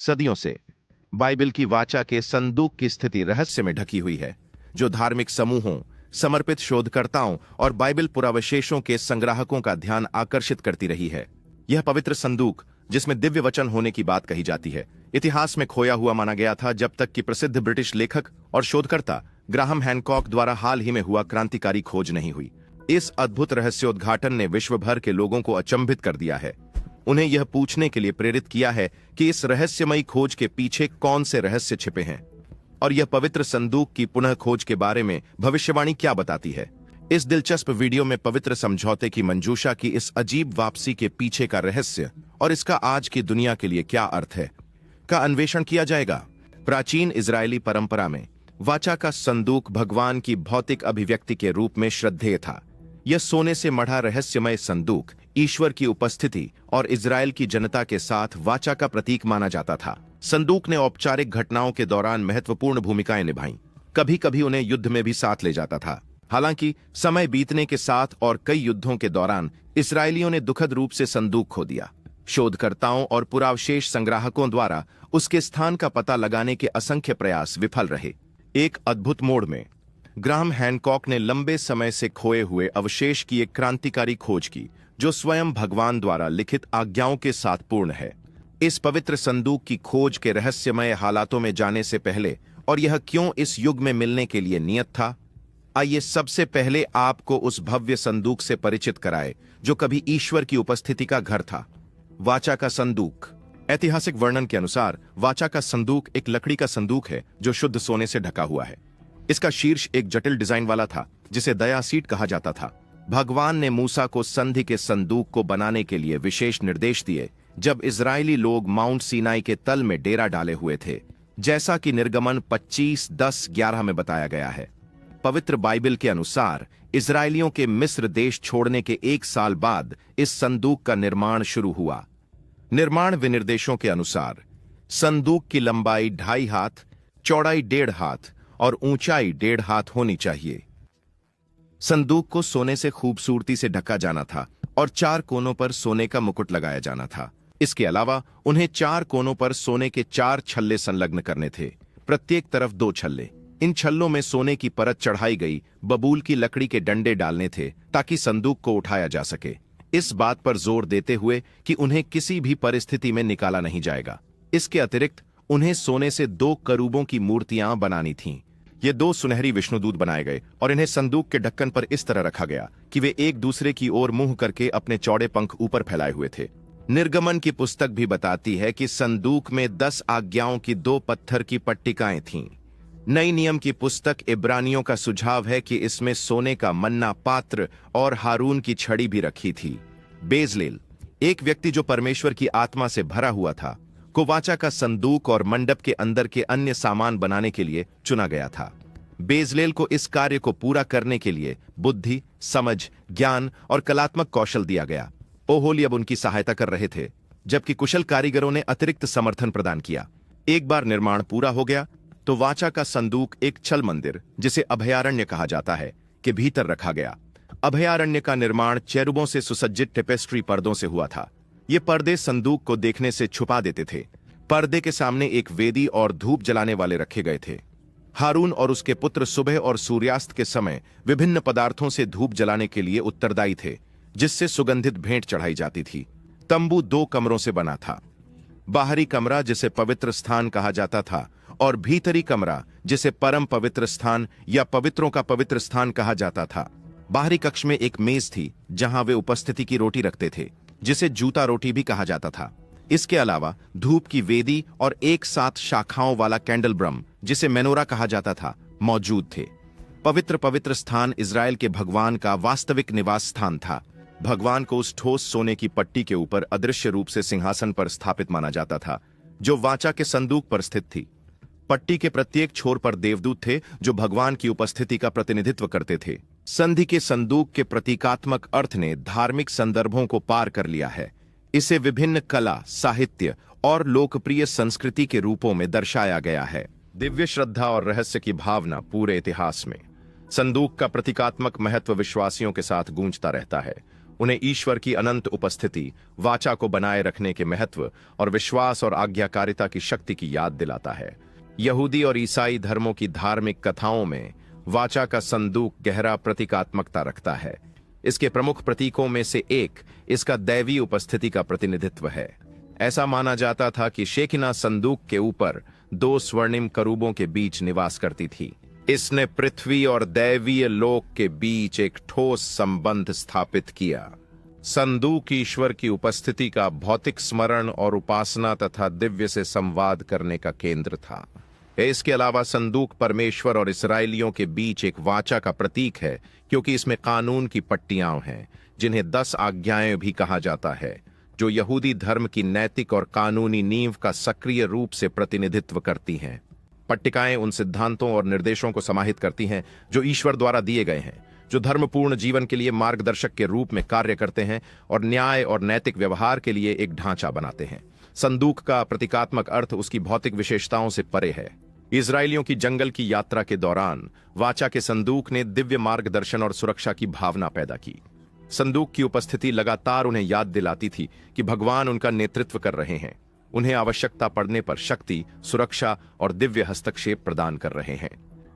सदियों से बाइबल की वाचा के संदूक की स्थिति रहस्य में ढकी हुई है, जो धार्मिक समूहों, समर्पित शोधकर्ताओं और बाइबल पुरावशेषों के संग्राहकों का ध्यान आकर्षित करती रही है। यह पवित्र संदूक, जिसमें दिव्य वचन होने की बात कही जाती है, इतिहास में खोया हुआ माना गया था, जब तक कि प्रसिद्ध ब्रिटिश लेखक और शोधकर्ता ग्राहम हैनकॉक द्वारा हाल ही में हुआ क्रांतिकारी खोज नहीं हुई। इस अद्भुत रहस्योद्घाटन ने विश्व भर के लोगों को अचंभित कर दिया है। उन्हें यह पूछने के लिए प्रेरित किया है कि इस रहस्यमयी खोज के पीछे कौन से रहस्य छिपे हैं, और यह पवित्र संदूक की पुनः खोज के बारे में भविष्यवाणी क्या बताती है। इस दिलचस्प वीडियो में पवित्र समझौते की मंजूषा की इस अजीब वापसी के पीछे का रहस्य और इसका आज की दुनिया के लिए क्या अर्थ है का अन्वेषण किया जाएगा। प्राचीन इजरायली परंपरा में वाचा का संदूक भगवान की भौतिक अभिव्यक्ति के रूप में श्रद्धेय था। यह सोने से मढ़ा रहस्यमय संदूक ईश्वर की उपस्थिति और इजराइल की जनता के साथ वाचा का प्रतीक माना जाता था। संदूक ने औपचारिक घटनाओं के दौरान महत्वपूर्ण भूमिकाएं निभाईं। कभी कभी उन्हें युद्ध में भी साथ ले जाता था। हालांकि समय बीतने के साथ और कई युद्धों के दौरान इसराइलियों ने दुखद रूप से संदूक खो दिया। शोधकर्ताओं और पुरावशेष संग्राहकों द्वारा उसके स्थान का पता लगाने के असंख्य प्रयास विफल रहे। एक अद्भुत मोड़ में ग्राहम हैनकॉक ने लंबे समय से खोए हुए अवशेष की एक क्रांतिकारी खोज की, जो स्वयं भगवान द्वारा लिखित आज्ञाओं के साथ पूर्ण है। इस पवित्र संदूक की खोज के रहस्यमय हालातों में जाने से पहले और यह क्यों इस युग में मिलने के लिए नियत था, आइए सबसे पहले आपको उस भव्य संदूक से परिचित कराए जो कभी ईश्वर की उपस्थिति का घर था। वाचा का संदूक। ऐतिहासिक वर्णन के अनुसार वाचा का संदूक एक लकड़ी का संदूक है जो शुद्ध सोने से ढका हुआ है। इसका शीर्ष एक जटिल डिजाइन वाला था, जिसे दया सीट कहा जाता था। भगवान ने मूसा को संधि के संदूक को बनाने के लिए विशेष निर्देश दिए जब इजरायली लोग माउंट सीनाई के तल में डेरा डाले हुए थे, जैसा कि निर्गमन 25:10-11 में बताया गया है। पवित्र बाइबल के अनुसार इजरायलियों के मिस्र देश छोड़ने के 1 साल बाद इस संदूक का निर्माण शुरू हुआ। निर्माण विनिर्देशों के अनुसार संदूक की लंबाई 2.5 हाथ, चौड़ाई 1.5 हाथ और ऊंचाई 1.5 हाथ होनी चाहिए। संदूक को सोने से खूबसूरती से ढका जाना था और 4 कोनों पर सोने का मुकुट लगाया जाना था। इसके अलावा उन्हें 4 कोनों पर सोने के 4 छल्ले संलग्न करने थे, प्रत्येक तरफ 2 छल्ले। इन छल्लों में सोने की परत चढ़ाई गई बबूल की लकड़ी के डंडे डालने थे ताकि संदूक को उठाया जा सके, इस बात पर जोर देते हुए कि उन्हें किसी भी परिस्थिति में निकाला नहीं जाएगा। इसके अतिरिक्त उन्हें सोने से 2 करूबों की मूर्तियां बनानी थीं। ये 2 सुनहरी विष्णुदूत बनाए गए और इन्हें संदूक के ढक्कन पर इस तरह रखा गया कि वे एक दूसरे की ओर मुंह करके अपने चौड़े पंख ऊपर फैलाए हुए थे। निर्गमन की पुस्तक भी बताती है कि संदूक में 10 आज्ञाओं की 2 पत्थर की पट्टिकाएं थीं। नई नियम की पुस्तक इब्रानियों का सुझाव है कि इसमें सोने का मन्ना पात्र और हारून की छड़ी भी रखी थी। बेजलेल, एक व्यक्ति जो परमेश्वर की आत्मा से भरा हुआ था, को वाचा का संदूक और मंडप के अंदर के अन्य सामान बनाने के लिए चुना गया था। बेजलेल को इस कार्य को पूरा करने के लिए बुद्धि, समझ, ज्ञान और कलात्मक कौशल दिया गया। ओहोलियब उनकी सहायता कर रहे थे, जबकि कुशल कारीगरों ने अतिरिक्त समर्थन प्रदान किया। एक बार निर्माण पूरा हो गया तो वाचा का संदूक एक छल मंदिर, जिसे अभयारण्य कहा जाता है, के भीतर रखा गया। अभयारण्य का निर्माण चेरुबों से सुसज्जित टेपेस्ट्री पर्दों से हुआ था। ये पर्दे संदूक को देखने से छुपा देते थे। पर्दे के सामने एक वेदी और धूप जलाने वाले रखे गए थे। हारून और उसके पुत्र सुबह और सूर्यास्त के समय विभिन्न पदार्थों से धूप जलाने के लिए उत्तरदायी थे, जिससे सुगंधित भेंट चढ़ाई जाती थी। तंबू 2 कमरों से बना था। बाहरी कमरा, जिसे पवित्र स्थान कहा जाता था, और भीतरी कमरा, जिसे परम पवित्र स्थान या पवित्रों का पवित्र स्थान कहा जाता था। बाहरी कक्ष में एक मेज थी जहां वे उपस्थिति की रोटी रखते थे, जिसे जूता रोटी भी कहा जाता था। इसके अलावा धूप की वेदी और एक साथ शाखाओं वाला कैंडलब्रम, जिसे मेनोरा कहा जाता था, मौजूद थे। पवित्र स्थान इजराइल के भगवान का वास्तविक निवास स्थान था। भगवान को उस ठोस सोने की पट्टी के ऊपर अदृश्य रूप से सिंहासन पर स्थापित माना जाता था, जो वाचा के संदूक पर स्थित थी। पट्टी के प्रत्येक छोर पर देवदूत थे जो भगवान की उपस्थिति का प्रतिनिधित्व करते थे। संधि के संदूक के प्रतीकात्मक अर्थ ने धार्मिक संदर्भों को पार कर लिया है। इसे विभिन्न कला, साहित्य और लोकप्रिय संस्कृति के रूपों में दर्शाया गया है। दिव्य श्रद्धा और रहस्य की भावना पूरे इतिहास में। संदूक का प्रतीकात्मक महत्व विश्वासियों के साथ गूंजता रहता है। उन्हें ईश्वर की अनंत उपस्थिति, वाचा को बनाए रखने के महत्व और विश्वास और आज्ञाकारिता की शक्ति की याद दिलाता है। यहूदी और ईसाई धर्मों की धार्मिक कथाओं में वाचा का संदूक गहरा प्रतीकात्मकता रखता है। इसके प्रमुख प्रतीकों में से एक इसका दैवीय उपस्थिति का प्रतिनिधित्व है। ऐसा माना जाता था कि शेकिना संदूक के ऊपर दो स्वर्णिम करूबों के बीच निवास करती थी। इसने पृथ्वी और दैवीय लोक के बीच एक ठोस संबंध स्थापित किया। संदूक ईश्वर की उपस्थिति का भौतिक स्मरण और उपासना तथा दिव्य से संवाद करने का केंद्र था। इसके अलावा संदूक परमेश्वर और इस्राएलियों के बीच एक वाचा का प्रतीक है, क्योंकि इसमें कानून की पट्टियां हैं, जिन्हें 10 आज्ञाएं भी कहा जाता है, जो यहूदी धर्म की नैतिक और कानूनी नींव का सक्रिय रूप से प्रतिनिधित्व करती हैं। पट्टिकाएं उन सिद्धांतों और निर्देशों को समाहित करती हैं जो ईश्वर द्वारा दिए गए हैं, जो धर्मपूर्ण जीवन के लिए मार्गदर्शक के रूप में कार्य करते हैं और न्याय और नैतिक व्यवहार के लिए एक ढांचा बनाते हैं। संदूक का प्रतीकात्मक अर्थ उसकी भौतिक विशेषताओं से परे है। इजरायलियों की जंगल की यात्रा के दौरान वाचा के संदूक ने दिव्य मार्गदर्शन और सुरक्षा की भावना पैदा की। संदूक की उपस्थिति लगातार उन्हें याद दिलाती थी कि भगवान उनका नेतृत्व कर रहे हैं, उन्हें आवश्यकता पड़ने पर शक्ति, सुरक्षा और दिव्य हस्तक्षेप प्रदान कर रहे हैं।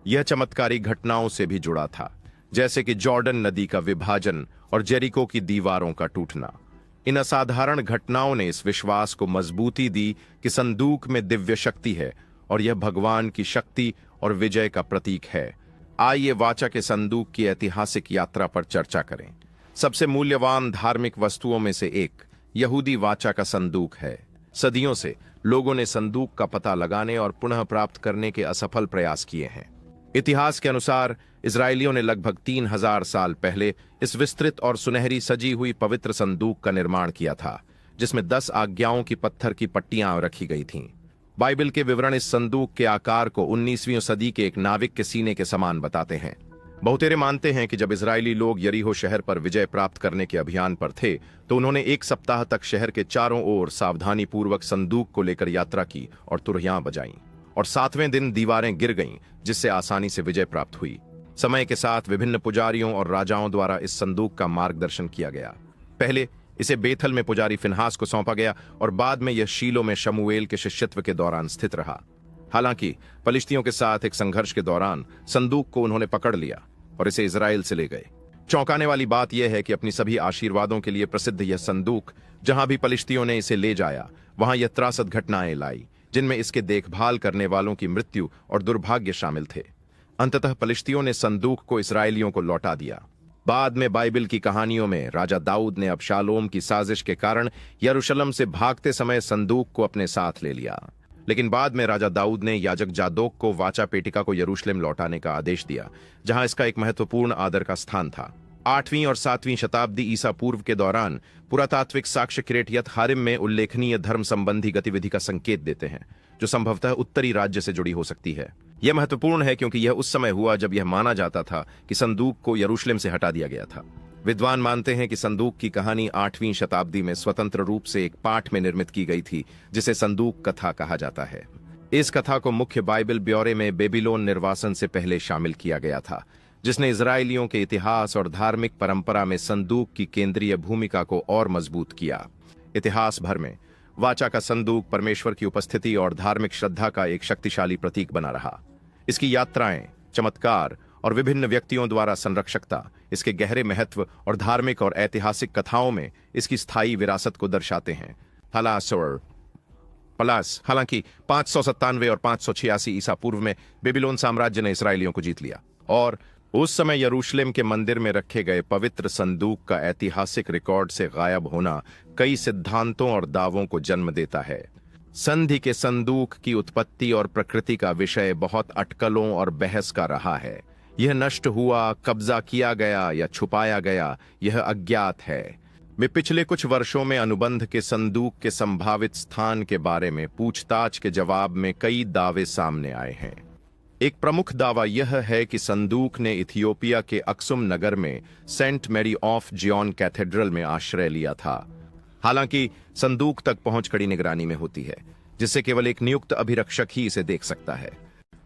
यह चमत्कारी घटनाओं से भी जुड़ा था, जैसे कि जॉर्डन नदी का विभाजन और जेरिको की दीवारों का टूटना। इन असाधारण घटनाओं ने इस विश्वास को मजबूती दी कि संदूक में दिव्य शक्ति है और यह भगवान की शक्ति और विजय का प्रतीक है। आइए वाचा के संदूक की ऐतिहासिक यात्रा पर चर्चा करें। सबसे मूल्यवान धार्मिक वस्तुओं में से एक यहूदी वाचा का संदूक है। सदियों से लोगों ने संदूक का पता लगाने और पुनः प्राप्त करने के असफल प्रयास किए हैं। इतिहास के अनुसार इजरायलियों ने लगभग 3000 साल पहले इस विस्तृत और सुनहरी सजी हुई पवित्र संदूक का निर्माण किया था, जिसमें 10 आज्ञाओं की पत्थर की पट्टियां रखी गई थीं। बाइबल के विवरण इस संदूक के आकार को 19वीं सदी के एक नाविक के सीने के समान बताते हैं। बहुतेरे मानते हैं कि जब इजरायली लोग यरीहो शहर पर विजय प्राप्त करने के अभियान पर थे, तो उन्होंने 1 सप्ताह तक शहर के चारों ओर सावधानी पूर्वक संदूक को लेकर यात्रा की और तुरहियां बजाईं, और 7वें दिन दीवारें गिर गईं, जिससे आसानी से विजय प्राप्त हुई। समय के साथ विभिन्न पुजारियों और राजाओं द्वारा इस संदूक का मार्गदर्शन किया गया। पहले इसे बेथल में पुजारी फिनहास को सौंपा गया और बाद में यह शीलो में शमूएल के शिष्यत्व के दौरान स्थित रहा। हालांकि फलिश्तियों के साथ एक संघर्ष के दौरान संदूक को उन्होंने पकड़ लिया और इसे इजराइल से ले गए। चौंकाने वाली बात यह है कि अपनी सभी आशीर्वादों के लिए प्रसिद्ध यह संदूक, जहां भी फलिश्तियों ने इसे ले जाया, वहां यह त्रासद घटनाएं लाई, जिनमें इसके देखभाल करने वालों की मृत्यु और दुर्भाग्य शामिल थे। अंततः फलिश्तियों ने संदूक को इस्राएलियों को लौटा दिया। बाद में बाइबल की कहानियों में राजा दाऊद ने अबशालोम की साजिश के कारण यरूशलेम से भागते समय संदूक को अपने साथ ले लिया, लेकिन बाद में राजा दाऊद ने याजक जादोक को वाचा पेटिका को यरूशलेम लौटाने का आदेश दिया, जहां इसका एक महत्वपूर्ण आदर का स्थान था। 8वीं और 7वीं शताब्दी ईसा पूर्व के दौरान पुरातात्विक साक्ष्य किरेटियत हारिम में उल्लेखनीय धर्म संबंधी गतिविधि का संकेत देते हैं, जो संभवतः उत्तरी राज्य से जुड़ी हो सकती है। यह महत्वपूर्ण है क्योंकि यह उस समय हुआ जब यह माना जाता था कि संदूक को यरूशलेम से हटा दिया गया था। विद्वान मानते हैं कि संदूक की कहानी 8वीं शताब्दी में स्वतंत्र रूप से एक पाठ में निर्मित की गई थी, जिसे संदूक कथा कहा जाता है। इस कथा को मुख्य बाइबल ब्यौरे में बेबीलोन निर्वासन से पहले शामिल किया गया था, जिसने इजरायलियों के इतिहास और धार्मिक परंपरा में संदूक की केंद्रीय भूमिका को और मजबूत किया। इतिहास भर में वाचा का संदूक परमेश्वर की उपस्थिति और धार्मिक श्रद्धा का एक शक्तिशाली प्रतीक बना रहा। इसकी यात्राएं, चमत्कार और विभिन्न व्यक्तियों द्वारा संरक्षकता इसके गहरे महत्व और धार्मिक और ऐतिहासिक कथाओं में इसकी स्थायी विरासत को दर्शाते हैं। हालांकि 597 और 586 ईसा पूर्व में बेबीलोन साम्राज्य ने इसराइलियों को जीत लिया, और उस समय यरूशलेम के मंदिर में रखे गए पवित्र संदूक का ऐतिहासिक रिकॉर्ड से गायब होना कई सिद्धांतों और दावों को जन्म देता है। संधि के संदूक की उत्पत्ति और प्रकृति का विषय बहुत अटकलों और बहस का रहा है। यह नष्ट हुआ, कब्जा किया गया या छुपाया गया, यह अज्ञात है। मैं पिछले कुछ वर्षों में अनुबंध के संदूक के संभावित स्थान के बारे में पूछताछ के जवाब में कई दावे सामने आए हैं। एक प्रमुख दावा यह है कि संदूक ने इथियोपिया के अक्सुम नगर में Saint Mary of Zion cathedral में आश्रय लिया था। हालांकि संदूक तक पहुंच कड़ी निगरानी में होती है, जिससे केवल एक नियुक्त अभिरक्षक ही इसे देख सकता है।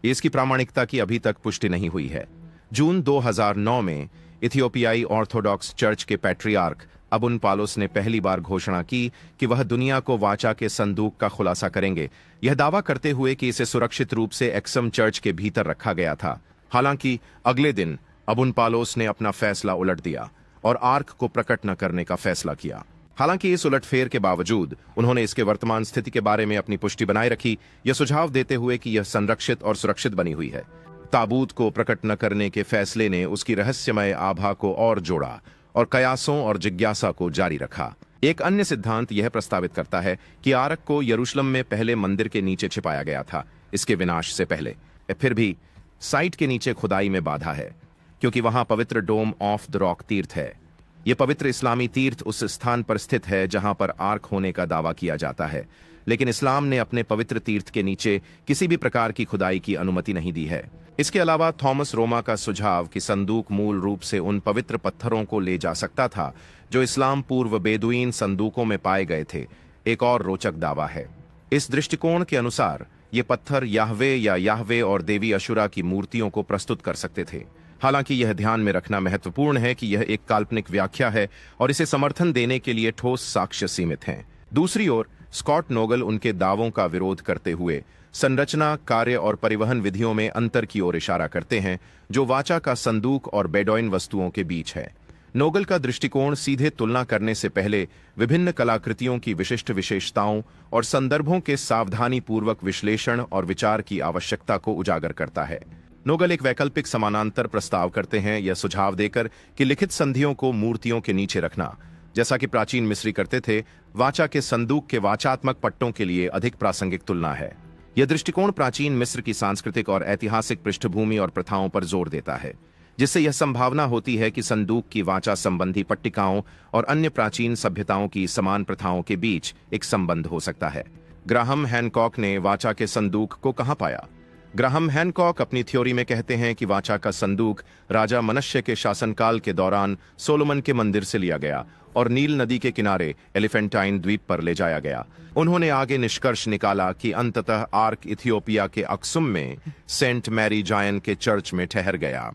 इसकी प्रामाणिकता की अभी तक पुष्टि नहीं हुई है। जून 2009 में इथियोपियाई ऑर्थोडॉक्स चर्च के पैट्रियार्क अबुन पालोस ने पहली बार घोषणा की कि वह दुनिया को वाचा के संदूक का खुलासा करेंगे, यह दावा करते हुए कि इसे सुरक्षित रूप से एक्सम चर्च के भीतर रखा गया था। हालांकि अगले दिन अबुन पालोस ने अपना फैसला उलट दिया और आर्क को प्रकट न करने का फैसला किया। हालांकि इस उलटफेर के बावजूद उन्होंने इसके वर्तमान स्थिति के बारे में अपनी पुष्टि बनाए रखी, यह सुझाव देते हुए कि यह संरक्षित और सुरक्षित बनी हुई है। ताबूत को प्रकट न करने के फैसले ने उसकी रहस्यमय आभा को और जोड़ा और कयासों और जिज्ञासा को जारी रखा। एक अन्य सिद्धांत यह प्रस्तावित करता है कि आर्क को यरूशलेम में पहले मंदिर के नीचे छिपाया गया था, इसके विनाश से पहले। फिर भी साइट के नीचे खुदाई में बाधा है, क्योंकि वहां पवित्र डोम ऑफ द रॉक तीर्थ है। यह पवित्र इस्लामी तीर्थ उस स्थान पर स्थित है जहां पर आर्क होने का दावा किया जाता है, लेकिन इस्लाम ने अपने पवित्र तीर्थ के नीचे किसी भी प्रकार की खुदाई की अनुमति नहीं दी है। इसके अलावा थॉमस रोमा का सुझाव कि संदूक मूल रूप से उन पवित्र पत्थरों को ले जा सकता था जो इस्लाम पूर्व बेदुइन संदूकों में पाए गए थे, एक और रोचक दावा है। इस दृष्टिकोण के अनुसार ये पत्थर याहवे या याहवे और देवी अशुरा की मूर्तियों को प्रस्तुत कर सकते थे। हालांकि यह ध्यान में रखना महत्वपूर्ण है कि यह एक काल्पनिक व्याख्या है और इसे समर्थन देने के लिए ठोस साक्ष्य सीमित हैं। दूसरी ओर स्कॉट नोगल उनके दावों का विरोध करते हुए संरचना, कार्य और परिवहन विधियों में अंतर की ओर इशारा करते हैं, जो वाचा का संदूक और बेडोइन वस्तुओं के बीच है। नोगल का दृष्टिकोण सीधे तुलना करने से पहले विभिन्न कलाकृतियों की विशिष्ट विशेषताओं और संदर्भों के सावधानीपूर्वक विश्लेषण और विचार की आवश्यकता को उजागर करता है। नोगल एक वैकल्पिक समानांतर प्रस्ताव करते हैं, यह सुझाव देकर कि लिखित संधियों को मूर्तियों के नीचे रखना, जैसा कि प्राचीन मिस्री करते थे, वाचा के संदूक के वाचात्मक पट्टों के लिए अधिक प्रासंगिक तुलना है। यह दृष्टिकोण प्राचीन मिस्र की सांस्कृतिक और ऐतिहासिक पृष्ठभूमि और प्रथाओं पर जोर देता है, जिससे यह संभावना होती है कि संदूक की वाचा संबंधी पट्टिकाओं और अन्य प्राचीन सभ्यताओं की समान प्रथाओं के बीच एक संबंध हो सकता है। ग्राहम हैनकॉक ने वाचा के संदूक को कहां पाया? ग्राहम हैनकॉक अपनी थ्योरी में कहते हैं कि वाचा का संदूक राजा मनश्य के शासनकाल के दौरान सोलोमन के मंदिर से लिया गया और नील नदी के किनारे एलिफेंटाइन द्वीप पर ले जाया गया। उन्होंने आगे निष्कर्ष निकाला कि अंततः आर्क इथियोपिया के अक्सुम में सेंट मैरी जायन के चर्च में ठहर गया।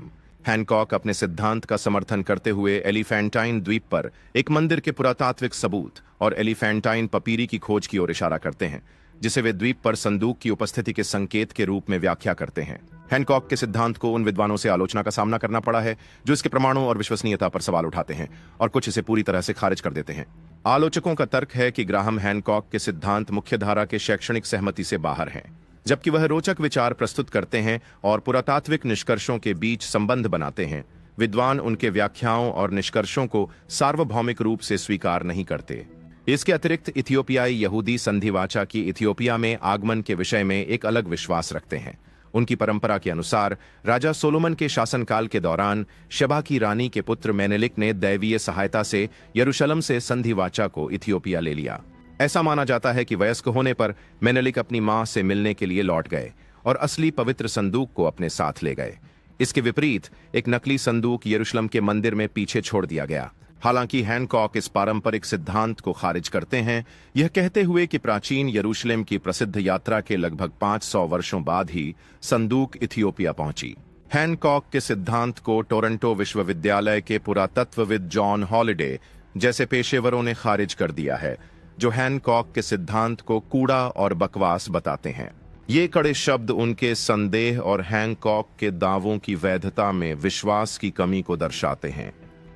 हैनकॉक अपने सिद्धांत का समर्थन करते हुए एलिफेंटाइन द्वीप पर एक मंदिर के पुरातात्विक सबूत और एलिफेंटाइन पपीरी की खोज की ओर इशारा करते हैं, जिसे वे द्वीप पर संदूक की उपस्थिति के संकेत के रूप में व्याख्या करते हैं। हैनकॉक के सिद्धांत को उन विद्वानों से आलोचना का सामना करना पड़ा है जो इसके प्रमाणों और विश्वसनीयता पर सवाल उठाते हैं और कुछ इसे पूरी तरह से खारिज कर देते हैं। आलोचकों का तर्क है कि ग्राहम हैनकॉक के सिद्धांत मुख्यधारा के शैक्षणिक सहमति से बाहर हैं, जबकि वह रोचक विचार प्रस्तुत करते हैं और पुरातात्विक निष्कर्षों के बीच संबंध बनाते हैं। विद्वान उनके व्याख्याओं और निष्कर्षों को सार्वभौमिक रूप से स्वीकार नहीं करते। इसके अतिरिक्त इथियोपियाई यहूदी संधिवाचा की इथियोपिया में आगमन के विषय में एक अलग विश्वास रखते हैं। उनकी परंपरा के अनुसार राजा सोलोमन के शासनकाल के दौरान शबा की रानी के पुत्र मेनेलिक ने दैवीय सहायता से यरूशलेम से संधिवाचा को इथियोपिया ले लिया। ऐसा माना जाता है कि वयस्क होने पर मेनेलिक अपनी मां से मिलने के लिए लौट गए और असली पवित्र संदूक को अपने साथ ले गए। इसके विपरीत एक नकली संदूक यरूशलेम के मंदिर में पीछे छोड़ दिया गया। हालांकि हैनकॉक इस पारंपरिक सिद्धांत को खारिज करते हैं, यह कहते हुए कि प्राचीन यरूशलेम की प्रसिद्ध यात्रा के लगभग 500 वर्षों बाद ही संदूक इथियोपिया पहुंची। हैनकॉक के सिद्धांत को टोरंटो विश्वविद्यालय के पुरातत्वविद जॉन हॉलिडे जैसे पेशेवरों ने खारिज कर दिया है, जो हैनकॉक के सिद्धांत को कूड़ा और बकवास बताते हैं। ये कड़े शब्द उनके संदेह और हैनकॉक के दावों की वैधता में विश्वास की कमी को दर्शाते हैं।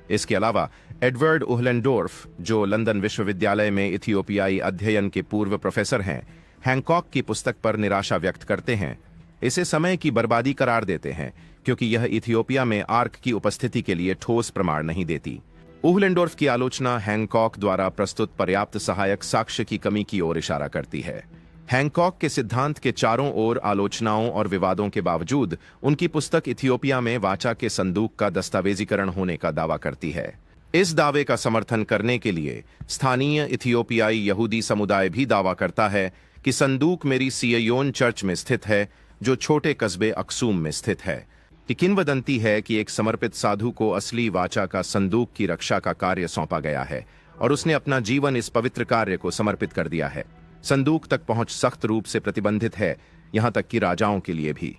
इसके अलावा एडवर्ड उहलेंडोर्फ, जो लंदन विश्वविद्यालय में इथियोपियाई अध्ययन के पूर्व प्रोफेसर हैं, हैनकॉक की पुस्तक पर निराशा व्यक्त करते हैं। इसे समय की बर्बादी करार देते हैं, क्योंकि यह इथियोपिया में आर्क की उपस्थिति के लिए ठोस प्रमाण नहीं देती। उहलेंडोर्फ की आलोचना हैनकॉक द्वारा प्रस्तुत पर्याप्त सहायक साक्ष्य की कमी की ओर इशारा करती है। हैनकॉक के सिद्धांत के चारों ओर आलोचनाओं और विवादों के बावजूद उनकी पुस्तक इथियोपिया में वाचा के संदूक का दस्तावेजीकरण होने का दावा करती है। इस दावे का समर्थन करने के लिए स्थानीय इथियोपियाई यहूदी समुदाय भी दावा करता है कि संदूक मेरी सिययोन चर्च में स्थित है, जो छोटे कस्बे अक्सूम में स्थित है। किंवदंती है कि एक समर्पित साधु को असली वाचा का संदूक की रक्षा का कार्य सौंपा गया है और उसने अपना जीवन इस पवित्र कार्य को समर्पित कर दिया है। संदूक तक पहुंच सख्त रूप से प्रतिबंधित है, यहां तक कि राजाओं के लिए भी।